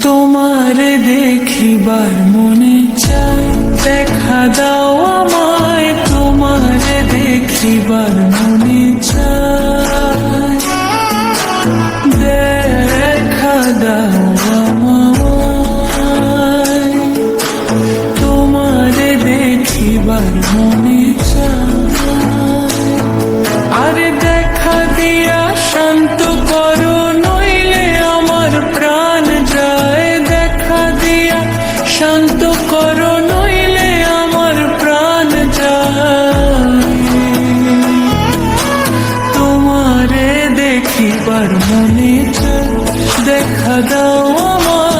তোমারে দেখিবার মনে চায়, দেখা দাও আমায়। তোমারে দেখিবার মনে চায়, দেখা দাও আমায়। তোমারে দেখিবার মনে চায়, আরে দেখা দিয়া শান্ত করো, নইলে আমার প্রাণ যায়। দেখা দিয়া শান্ত করো, নইলে আমার প্রাণ যায়। তোমারে দেখিবার মনে চায়, দেখা দাও আমার।